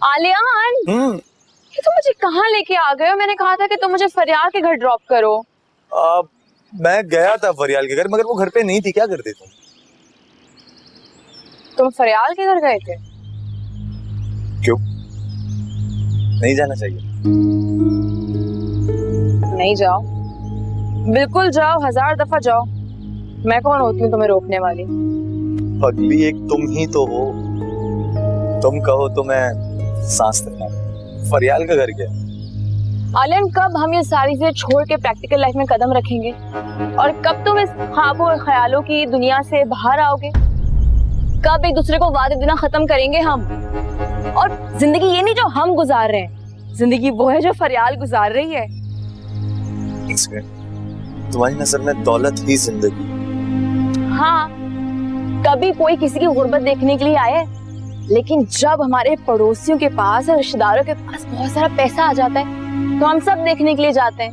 आलियान, ये तुम मुझे कहाँ लेके आ गए हो? मैंने कहा था कि तुम मुझे फरियाल के घर ड्रॉप करो। मैं गया था फरियाल के घर, मगर वो घर पे नहीं थी। क्या करते तुम फरियाल के घर गए थे? क्यों? नहीं जाना चाहिए? नहीं जाओ, बिल्कुल जाओ, 1000 दफा जाओ। मैं कौन होती हूँ तुम्हें रोकने वाली? अगली एक तुम ही तो हो। तुम कहो तो मैं सांस लेना। फरियाल का घर क्या? आलियान, कब हम ये सारी चीजें छोड़ के प्रैक्टिकल लाइफ में कदम रखेंगे? और कब तुम इस ख्वाबों और ख्यालों की दुनिया से बाहर आओगे? कब एक दूसरे को वादे देना खत्म करेंगे हम? और जिंदगी ये नहीं जो हम गुजार रहे हैं, जिंदगी वो है जो फरियाल गुजार रही है। तुम्हारी नजर में दौलत ही जिंदगी? हाँ, कभी कोई किसी की गुर्बत देखने के लिए आए, लेकिन जब हमारे पड़ोसियों के पास और रिश्तेदारों के पास बहुत सारा पैसा आ जाता है तो हम सब देखने के लिए जाते हैं।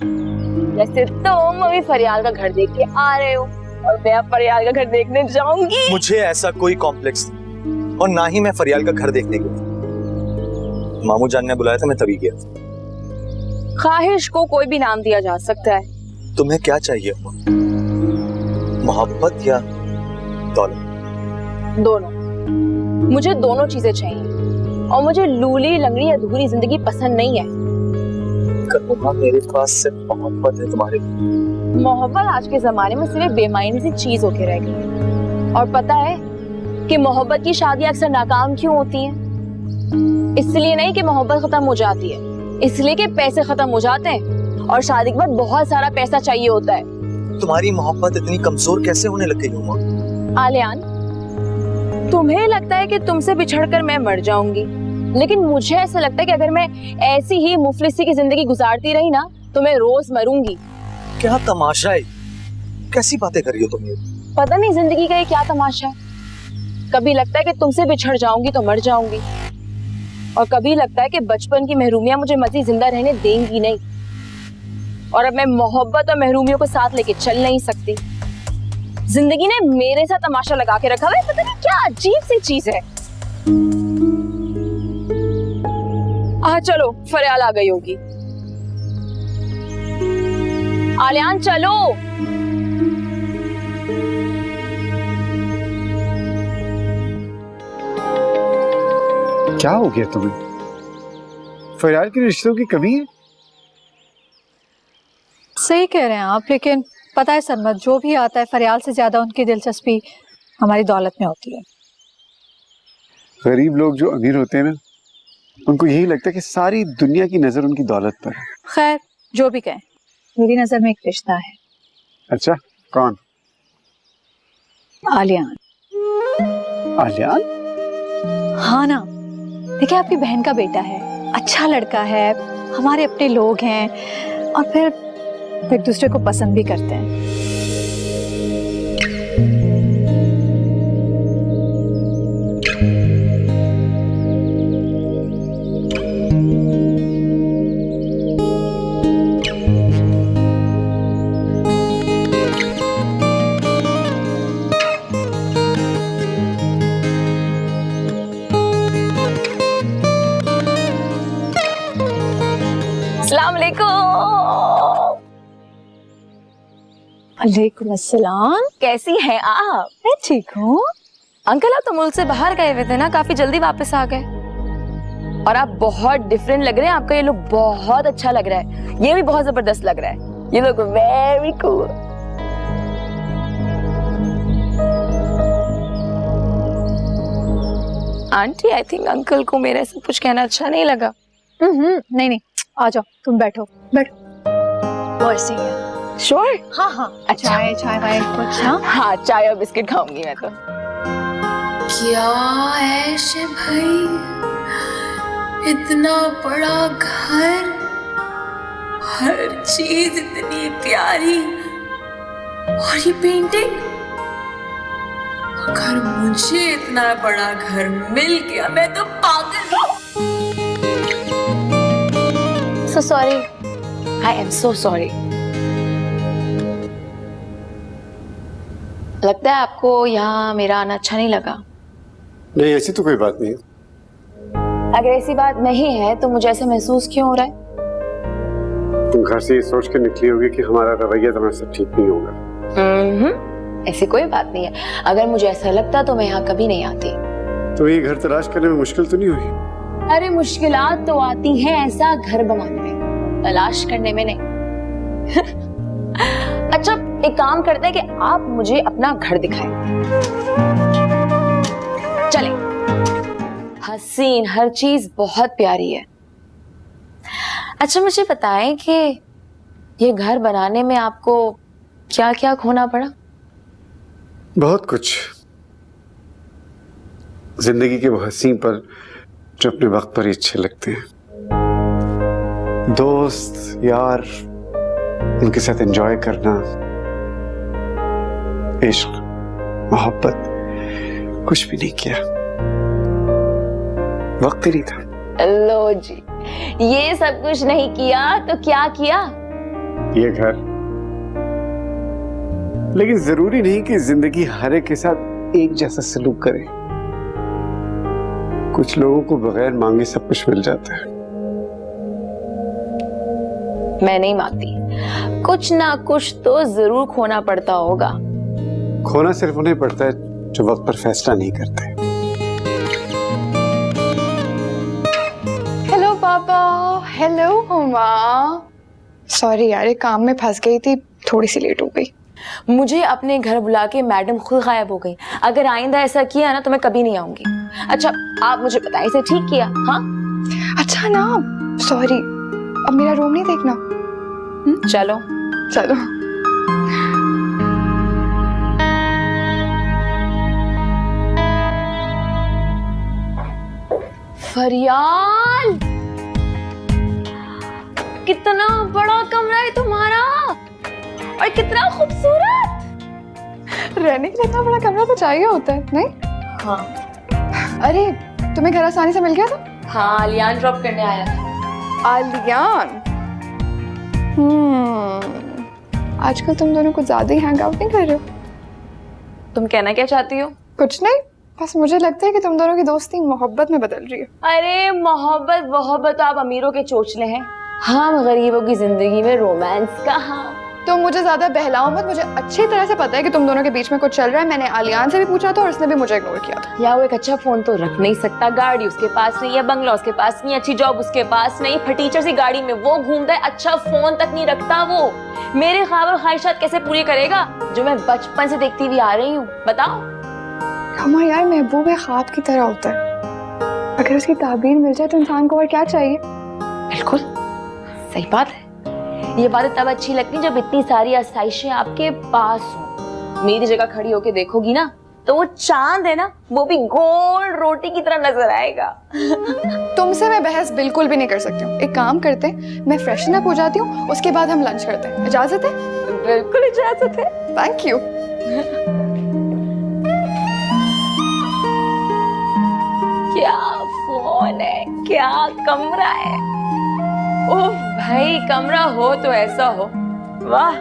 जैसे तुम अभी फरियाल का घर देख के आ रहे हो और मैं अब फरियाल का घर देखने जाऊंगी। मुझे ऐसा कोई कॉम्प्लेक्स नहीं, और ना ही मैं फरियाल का घर देखने गया। मामू जान ने बुलाया था, मैं तभी गया। ख्वाहिश को कोई भी नाम दिया जा सकता है। तुम्हें क्या चाहिए? मोहब्बत या दौलत? दोनों। मुझे दोनों चीजें चाहिए, और मुझे लूली लंगड़ी अधूरी जिंदगी पसंद नहीं है। करुणा, मेरे पास सिर्फ मोहब्बत है तुम्हारे लिए। मोहब्बत आज के जमाने में सिर्फ बेमायने सी चीज होके रह गई। और पता है कि मोहब्बत की शादी अक्सर नाकाम क्यों होती है? इसलिए नहीं कि मोहब्बत खत्म हो जाती है, इसलिए कि पैसे खत्म हो जाते हैं और शादी के बाद बहुत सारा पैसा चाहिए होता है। तुम्हारी मोहब्बत इतनी कमजोर कैसे होने लग गई हुआ? आलियान, तुम्हें लगता है कि तुमसे बिछड़कर मैं मर जाऊंगी, लेकिन मुझे ऐसा लगता है कि अगर मैं ऐसी ही मुफलिसी की जिंदगी गुजारती रही ना तो मैं रोज मरूंगी। क्या तमाशा है? कैसी बातें कर रही हो तुम ये? पता नहीं जिंदगी का ये क्या तमाशा है। कभी लगता है कि तुमसे बिछड़ जाऊंगी तो मर जाऊंगी, और कभी लगता है कि बचपन की महरूमियां मुझे मजीद जिंदा रहने देंगी नहीं, और अब मैं मोहब्बत और महरूमियों को साथ लेके चल नहीं सकती। जिंदगी ने मेरे साथ तमाशा लगा के रखा है, पता नहीं क्या अजीब सी चीज है। चलो, फरियाल आ गई होगी। आलियान चलो। क्या हो गया तुम्हें? फरियाल के रिश्तों की कमी है? सही कह रहे हैं आप, लेकिन पता है सरमत, जो भी आता है फरियाल से ज्यादा उनकी दिलचस्पी हमारी दौलत में होती है। गरीब लोग जो अमीर होते हैं ना, उनको यही लगता है कि सारी दुनिया की नजर उनकी दौलत पर है। खैर, जो भी कहें, मेरी नजर में एक रिश्ता है। अच्छा, कौन? आलियान। आलियान? हाँ ना, देखिए आपकी बहन का बेटा है, अच्छा लड़का है, हमारे अपने लोग हैं, और फिर एक दूसरे को पसंद भी करते हैं। वालेकुम अस्सलाम। कैसी हैं आप? मैं ठीक हूँ। अंकल, आप तो मुल्क से बाहर गए हुए थे ना, काफी जल्दी वापस आ गए, और आप बहुत डिफरेंट लग रहे हैं। आपका ये लुक बहुत अच्छा लग रहा है, ये भी बहुत जबरदस्त लग रहा है। ये look very cool. Aunty, I think uncle को मेरा सब कुछ कहना अच्छा नहीं लगा। नहीं नहीं, आ जाओ, तुम बैठो बैठो। वो ऐसे ही है। श्योर? हाँ हाँ, अच्छा। चाय चाय वाय कुछ? हाँ हाँ, चाय और बिस्किट खाऊंगी मैं तो। क्या ऐश है भाई, इतना बड़ा घर, हर चीज इतनी प्यारी, और ये पेंटिंग। अगर मुझे इतना बड़ा घर मिल गया मैं तो पागल हूँ। So sorry. I am so sorry. लगता है आपको यहाँ मेरा आना अच्छा नहीं लगा। नहीं, ऐसी तो कोई बात नहीं। अगर ऐसी बात नहीं है तो मुझे ऐसा महसूस क्यों हो रहा है? तुम घर से ये सोच के निकली होगी कि हमारा रवैया तुम्हारे साथ ठीक नहीं होगा। ऐसी कोई बात नहीं है। अगर मुझे ऐसा लगता तो मैं यहाँ कभी नहीं आती। तो ये घर तलाश करने में मुश्किल तो नहीं हुई? अरे मुश्किलात तो आती हैं ऐसा घर बनाने में, तलाश करने में नहीं। अच्छा एक काम करते हैं कि आप मुझे अपना घर दिखाएं। चले। हसीन, हर चीज बहुत प्यारी है। अच्छा मुझे बताएं कि ये घर बनाने में आपको क्या क्या खोना पड़ा? बहुत कुछ। जिंदगी के वो हसीन पल जो अपने वक्त पर ही अच्छे लगते हैं, दोस्त यार, उनके साथ एंजॉय करना, इश्क, मोहब्बत, कुछ भी नहीं किया, वक्त ही नहीं था। लो जी, ये सब कुछ नहीं किया तो क्या किया? ये घर। लेकिन जरूरी नहीं कि जिंदगी हर एक के साथ एक जैसा सलूक करे। कुछ लोगों को बगैर मांगे सब कुछ मिल जाता है। मैं नहीं मानती, कुछ ना कुछ तो जरूर खोना पड़ता होगा। खोना सिर्फ उन्हें पड़ता है जो वक्त पर फैसला नहीं करते। हेलो पापा। हेलो मम्मा। सॉरी यार, एक काम में फंस गई थी, थोड़ी सी लेट हो गई। मुझे अपने घर बुला के मैडम खुद गायब हो गई। अगर आइंदा ऐसा किया ना तो मैं कभी नहीं आऊंगी। अच्छा आप मुझे बताएं, इसे ठीक किया? हाँ अच्छा ना, सॉरी, अब मेरा रूम नहीं देखना। चलो चलो। फरियाल, कितना बड़ा कमरा है तुम्हारा और कितना खूबसूरत। रहने के लिए इतना बड़ा कमरा तो चाहिए होता है, नहीं? हाँ अरे तुम्हें घर आसानी से मिल गया था? हाँ, आलियान ड्रॉप करने आया था। आलियान। आजकल तुम दोनों कुछ ज्यादा ही हैंग आउट नहीं कर रहे हो? तुम कहना क्या चाहती हो? कुछ नहीं, बस मुझे लगता है कि तुम दोनों की दोस्ती मोहब्बत में बदल रही है। अरे मोहब्बत तो आप अमीरों के चोचले हैं, हम गरीबों की जिंदगी में रोमांस कहाँ। तो मुझे ज्यादा बहलाओ मत, मुझे अच्छी तरह से पता है कि तुम दोनों के बीच में कुछ चल रहा है। मैंने आलियान से भी पूछा था और उसने भी मुझे इग्नोर किया था। या वो एक अच्छा फोन तो रख नहीं सकता, गाड़ी उसके पास नहीं है, बंगला उसके पास नहीं, अच्छी जॉब उसके पास नहीं, फटीचर सी गाड़ी में वो घूमता है, अच्छा फोन तक नहीं रखता वो। मेरे ख्वाब और ख्वाहिशात कैसे पूरी करेगा जो मैं बचपन से देखती हुई आ रही हूँ? बताओ। हमारा यार महबूब ख्वाब की तरह होता है, अगर उसकी ताबीर मिल जाए तो इंसान को और क्या चाहिए। बिल्कुल सही बात है। ये बातें तब अच्छी लगती जब इतनी सारी आसाइशें आपके पास हो। मेरी जगह खड़ी होके देखोगी ना तो वो चांद है ना, वो भी गोल रोटी की तरह नजर आएगा। तुमसे मैं बहस बिल्कुल भी नहीं कर सकती हूँ। एक काम करते हैं, मैं फ्रेशन अप हो जाती हूँ, उसके बाद हम लंच करते हैं। इजाजत है? बिल्कुल इजाजत है। Thank you. क्या फोन है, क्या कमरा है। ओह भाई, कमरा हो तो ऐसा हो, वाह।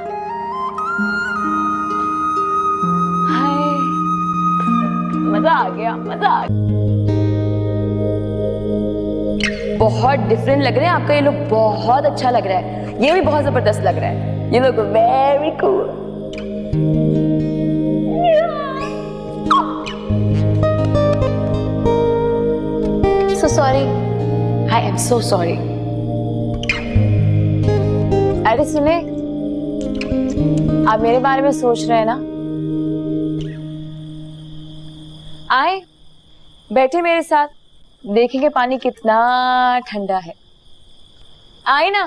हाय, मजा आ गया, मजा आ गया। बहुत डिफरेंट लग रहे हैं आपका ये लुक, बहुत अच्छा लग रहा है। ये भी बहुत जबरदस्त लग रहा है। ये look very cool. So sorry. I am so sorry. अरे सुने, आप मेरे बारे में सोच रहे हैं ना? आए, बैठे मेरे साथ, देखेंगे पानी कितना ठंडा है। आए ना।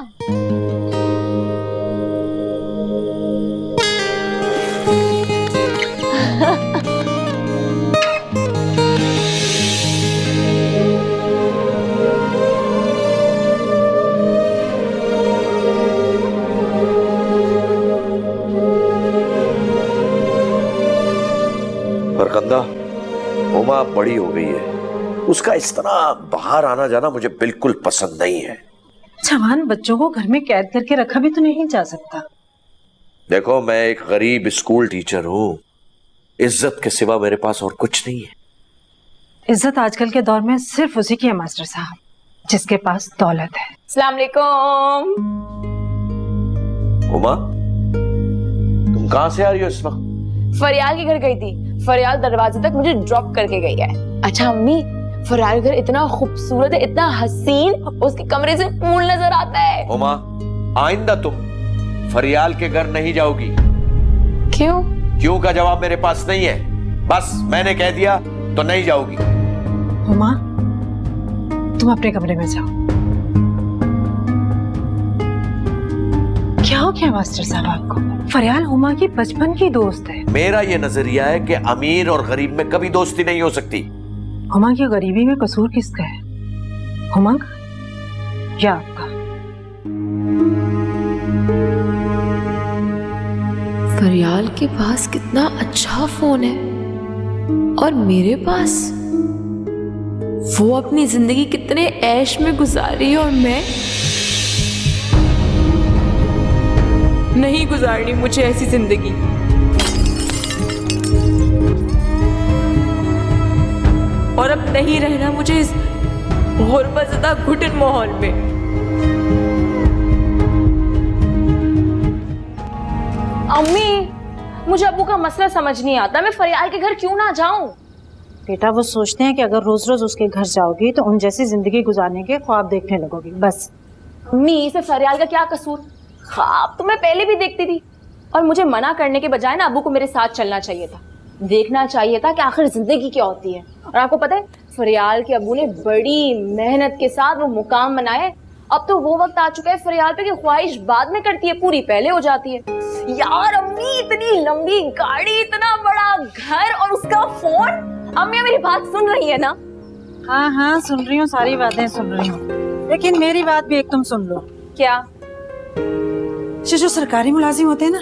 फरकंदा, उमा बड़ी हो गई है, उसका इस तरह बाहर आना जाना मुझे बिल्कुल पसंद नहीं है। जवान बच्चों को घर में कैद करके रखा भी तो नहीं जा सकता। देखो, मैं एक गरीब स्कूल टीचर हूँ, इज्जत के सिवा मेरे पास और कुछ नहीं है। इज्जत आजकल के दौर में सिर्फ उसी की है मास्टर साहब, जिसके पास दौलत है। अस्सलाम वालेकुम। उमा, तुम कहाँ से आ रही हो इस वक्त? फरियाल के घर गई थी। फरियाल दरवाजे तक मुझे ड्रॉप करके गई है। अच्छा अम्मी, फरियाल घर इतना खूबसूरत है, इतना हसीन, उसके कमरे से फूल नजर आता है। उमा, आइंदा तुम फरियाल के घर नहीं जाओगी। क्यों? क्यों का जवाब मेरे पास नहीं है, बस मैंने कह दिया तो नहीं जाओगी। हुमा, तुम अपने कमरे में जाओ। क्या हो गया मास्टर साहब आपको? फरियाल हुमा की बचपन की दोस्त है। मेरा ये नजरिया है कि अमीर और गरीब में कभी दोस्ती नहीं हो सकती। हुमा की गरीबी में कसूर किसका है? हुमा का या आपका? फरियाल के पास कितना अच्छा फोन है और मेरे पास वो अपनी जिंदगी कितने ऐश में गुजारी और मैं नहीं गुजारनी मुझे ऐसी जिंदगी। और अब नहीं रहना मुझे इस गुर्बतज़दा घुटन माहौल में। अम्मी, मुझे अब्बू का मसला समझ नहीं आता, मैं फरियाल के घर क्यों ना जाऊं? बेटा वो सोचते हैं कि अगर रोज रोज उसके घर जाओगी तो उन जैसी जिंदगी गुजारने के ख्वाब देखने लगोगी, बस। अम्मी, इसे फरियाल का क्या कसूर? ख्वाब तो मैं पहले भी देखती थी, और मुझे मना करने के बजाय ना अब्बू को मेरे साथ चलना चाहिए था, देखना चाहिए था कि आखिर जिंदगी क्या होती है। और आपको पता है, फरियाल के अब्बू ने बड़ी मेहनत के साथ वो मुकाम बनाया है। अब तो वो वक्त आ चुका है फरियाल पे कि ख्वाहिश बाद में करती है, पूरी पहले हो जाती है। यार अम्मी, इतनी लंबी गाड़ी, इतना बड़ा घर और उसका फोन। अम्मी मेरी बात सुन रही है ना? हाँ हाँ सुन रही हूँ, सारी बातें सुन रही हूँ, लेकिन मेरी बात भी एक तुम सुन लो। क्या? जो सरकारी मुलाजिम होते हैं ना,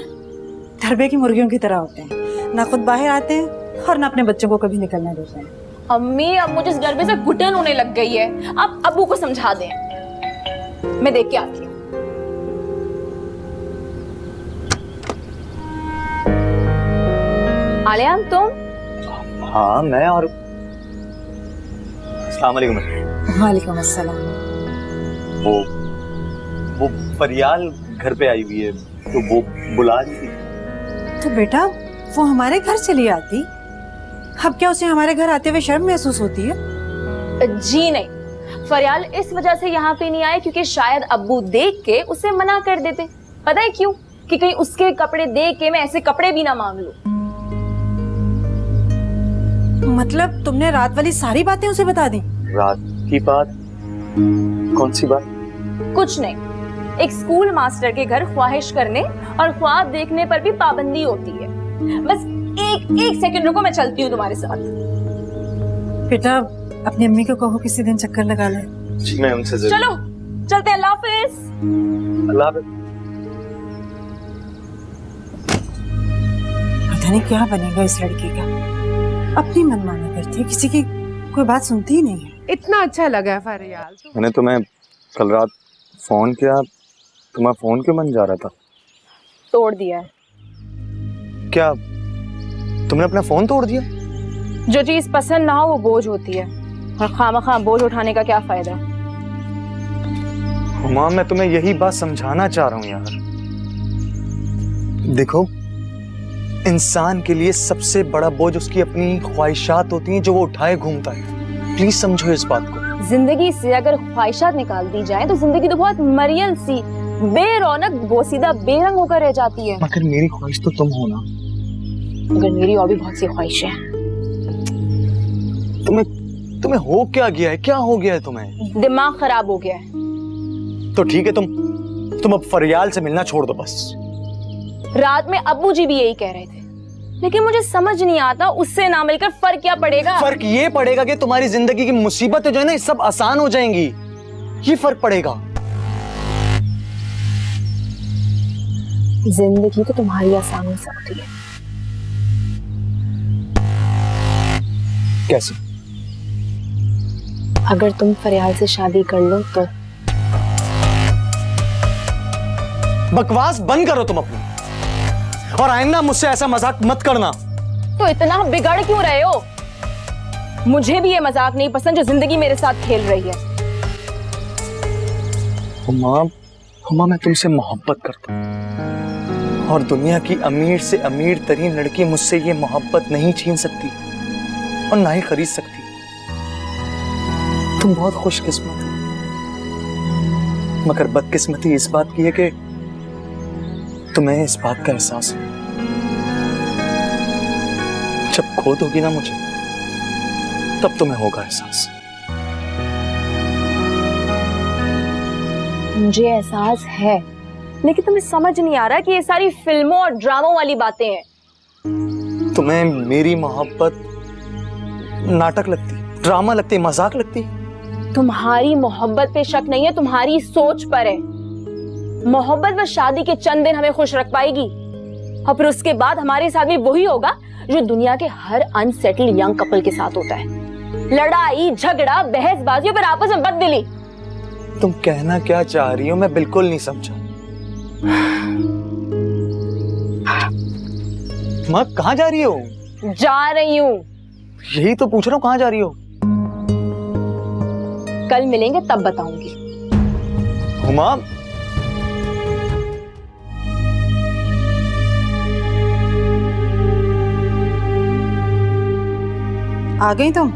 धरबे की मुर्गियों की तरह होते हैं, ना खुद बाहर आते हैं और ना अपने बच्चों को कभी निकलने देते हैं। अम्मी, अब मुझे इस डरबे से घुटन होने लग गई है। अब अब्बू को समझा दें, मैं देख के आती हूँ। आलिया, तुम? हाँ मैं, और अस्सलाम वालेकुम। वालेकुम अस्सलाम। वो फरियाल घर पे आई हुई है, तो वो बुला रही थी। तो बेटा वो हमारे घर चली आती, अब क्या उसे हमारे घर आते हुए शर्म महसूस होती है? जी नहीं, फरियाल इस वजह से यहाँ पे नहीं आए क्योंकि शायद अब्बू देख के उसे मना कर देते। पता है क्यों? कि कहीं उसके कपड़े देख के मैं ऐसे कपड़े भी ना मांग लूं। मतलब तुमने रात वाली सारी बातें उसे बता दी? रात की बात? कौन सी बात? कुछ नहीं, एक स्कूल मास्टर के घर ख्वाहिश करने और ख्वाब देखने पर भी पाबंदी होती है। बस एक सेकंड रुको, मैं चलती हूँ तुम्हारे साथ। बेटा अपनी अम्मी को कहो किसी दिन चक्कर लगा ले। जी मैं उनसे जरूर। चलो चलते हैं, अल्लाह हाफिज। अल्लाह हाफिज। पता नहीं क्या बनेगा इस लड़की का, अपनी मनमानी करती है, किसी की कोई बात सुनती ही नहीं है। इतना अच्छा लगा फरियाल। मैंने तुम्हें कल रात फोन किया, तुम्हारा फोन क्यों बंद जा रहा था? तोड़ दिया है। क्या तुमने अपना फोन तोड़ दिया? जो चीज पसंद ना हो वो बोझ होती है, और खामखा बोझ उठाने का क्या फायदा? हुमा, मैं तुम्हें यही बात समझाना चाह रहा हूँ यार। देखो, इंसान के लिए सबसे बड़ा बोझ उसकी अपनी ख्वाहिशात होती हैं जो वो उठाए घूमता है। प्लीज समझो इस बात को। जिंदगी से अगर ख्वाहिशात निकाल दी जाए तो जिंदगी तो बहुत मरियल सी, बेरौनक, बोसीदा, बेरंग होकर रह जाती है। मगर मेरी ख्वाहिश तो तुम हो ना। मगर मेरी और भी बहुत सी ख्वाहिशें हैं। तुम्हें हो क्या गया है? क्या हो गया है तुम्हें? दिमाग खराब हो गया है। तो ठीक है, तुम अब फरियाल से मिलना छोड़ दो बस। रात में अब्बू जी भी यही कह रहे थे, लेकिन मुझे समझ नहीं आता उससे ना मिलकर फर्क क्या पड़ेगा। फर्क ये पड़ेगा कि तुम्हारी जिंदगी की मुसीबतें जो है ना, सब आसान हो जाएंगी। ये फर्क पड़ेगा। जिंदगी तो तुम्हारी आसान हो सकती है। कैसे? अगर तुम फरियाल से शादी कर लो तो। बकवास बंद करो तुम अपनी, और आइंदा मुझसे ऐसा मजाक मत करना। तो इतना बिगड़ क्यों रहे हो? मुझे भी ये मजाक नहीं पसंद जो जिंदगी मेरे साथ खेल रही है। हुमा मैं तुमसे मोहब्बत करता हूँ और दुनिया की अमीर से अमीर तरीन लड़की मुझसे ये मोहब्बत नहीं छीन सकती और ना ही खरीद सकती। तुम बहुत खुशकिस्मत हो, मगर बदकिस्मती इस बात की है कि तुम्हें इस बात का एहसास है। जब खो दोगी ना मुझे, तब तुम्हें होगा एहसास। मुझे एहसास है, लेकिन तुम्हें समझ नहीं आ रहा कि ये सारी फिल्मों और ड्रामों वाली बातें हैं। तुम्हें मेरी मोहब्बत नाटक लगती, ड्रामा लगती, मजाक लगती। तुम्हारी मोहब्बत पे शक नहीं है, तुम्हारी सोच पर है। मोहब्बत बस शादी के चंद दिन हमें खुश रख पाएगी और फिर उसके बाद हमारे साथ भी वही होगा जो दुनिया के हर अनसेटल्ड यंग कपल के साथ होता है। लड़ाई, झगड़ा, बहसबाजी और फिर आपस में बददिली। तुम कहना क्या चाह रही हो मैं बिल्कुल नहीं समझा। माँ कहाँ जा रही हो? जा रही हूँ। यही तो पूछ रहा हूँ, कहाँ जा रही हो? कल मिलेंगे तब बताऊंगी। हुमा, आ गई तुम?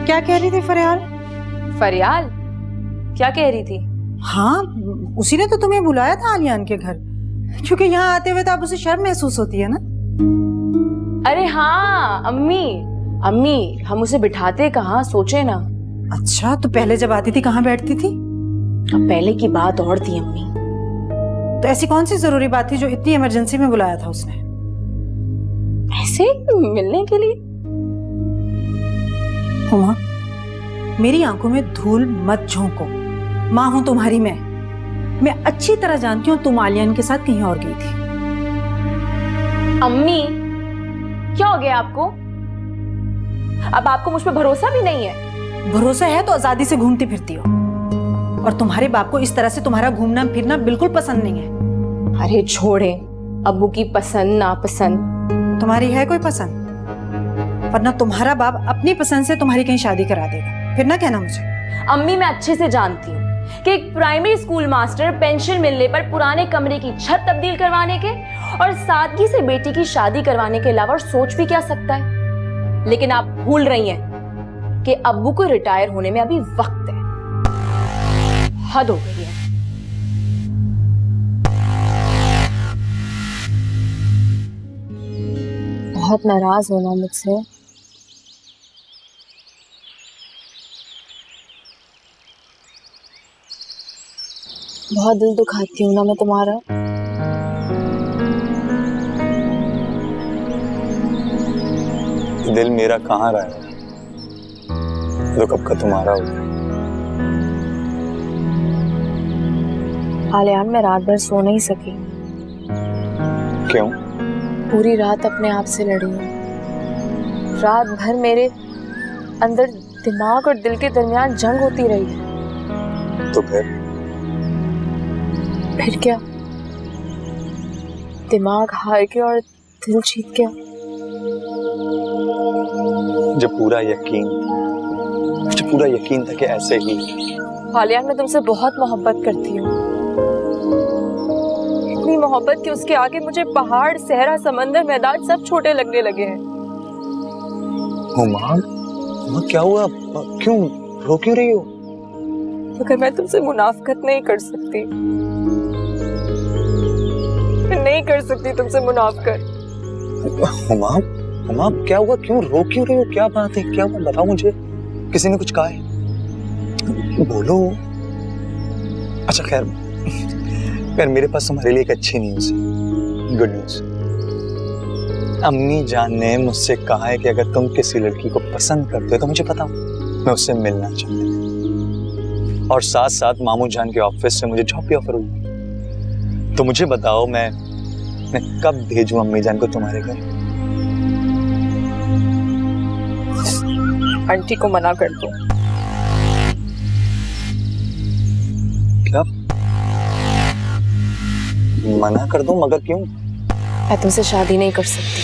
क्या कह रही थी फरियाल? फरियाल क्या कह रही थी? हाँ, उसी ने तो तुम्हें बुलाया था आलियान के घर, क्योंकि यहाँ आते हुए तो अब उसे शर्म महसूस होती है ना। अरे हाँ अम्मी, हम उसे बिठाते कहाँ, सोचे ना। अच्छा, तो पहले जब आती थी कहाँ बैठती थी? अब पहले की बात और थी अम्मी। तो ऐसी कौन सी जरूरी बात थी जो इतनी इमरजेंसी में बुलाया था उसने? ऐसे मिलने के लिए? हुमा, मेरी आंखों में धूल मत झोंको। माँ हूं तुम्हारी मैं अच्छी तरह जानती हूँ तुम आलियान के साथ कहीं और गई थी। अम्मी, क्या हो गया आपको? अब आपको मुझ पर भरोसा भी नहीं है? भरोसा है तो आजादी से घूमती फिरती हो, और तुम्हारे बाप को इस तरह से तुम्हारा घूमना फिरना बिल्कुल पसंद नहीं है। अरे छोड़े, अब्बू की पसंद नापसंद। तुम्हारी है कोई पसंद? वरना तुम्हारा बाप अपनी पसंद से तुम्हारी कहीं शादी करा देगा, फिर ना कहना मुझे। अम्मी, मैं अच्छे से जानती हूँ कि एक प्राइमरी स्कूल मास्टर पेंशन मिलने पर पुराने कमरे की छत तब्दील करवाने के और सादगी से बेटी की शादी करवाने के अलावा और सोच भी क्या सकता है। लेकिन आप भूल रही हैं कि अब्बू को रिटायर होने में अभी वक्त है। हद हो गई है। बहुत नाराज होना मुझसे। बहुत दिल दुखाती हूँ ना मैं तुम्हारा। दिल मेरा कहाँ रहा है तो कब का तुम्हारा होगा। आलियान, मैं रात भर सो नहीं सकी। क्यों? पूरी रात अपने आप से लड़ी हूँ। रात भर मेरे अंदर दिमाग और दिल के दरमियान जंग होती रही। तो फिर क्या? दिमाग हार गया और दिल जीत गया। जब पूरा यकीन था कि ऐसे ही। आलियान, मैं तुमसे बहुत मोहब्बत करती हूँ, इतनी मोहब्बत कि उसके आगे मुझे पहाड़, सहरा, समंदर, मैदान सब छोटे लगने लगे हैं। हुमा, क्या हुआ? क्यों रो क्यों रही हो? मगर मैं तुमसे मुनाफकत नहीं कर सकती। मैं नहीं कर सकती तुमसे मुनाफकत। हुमा, क्या हुआ? क्यों रो क्यों रही हो? क्या बात है? क्या हुआ? बताओ मुझे। किसी ने कुछ कहा है? बोलो। अच्छा खैर, मेरे पास तुम्हारे लिए एक अच्छी न्यूज़ है, गुड न्यूज़। अम्मी जान ने मुझसे कहा है कि अगर तुम किसी लड़की को पसंद करते हो तो मुझे बताओ, मैं उससे मिलना चाहती हूँ। और साथ साथ मामू जान के ऑफिस से मुझे जॉब भी ऑफर हुई। तो मुझे बताओ, मैं कब भेजूं अम्मी जान को तुम्हारे घर? आंटी को मना कर दो। क्या मना कर दूं? मगर क्यों? मैं तुमसे शादी नहीं कर सकती।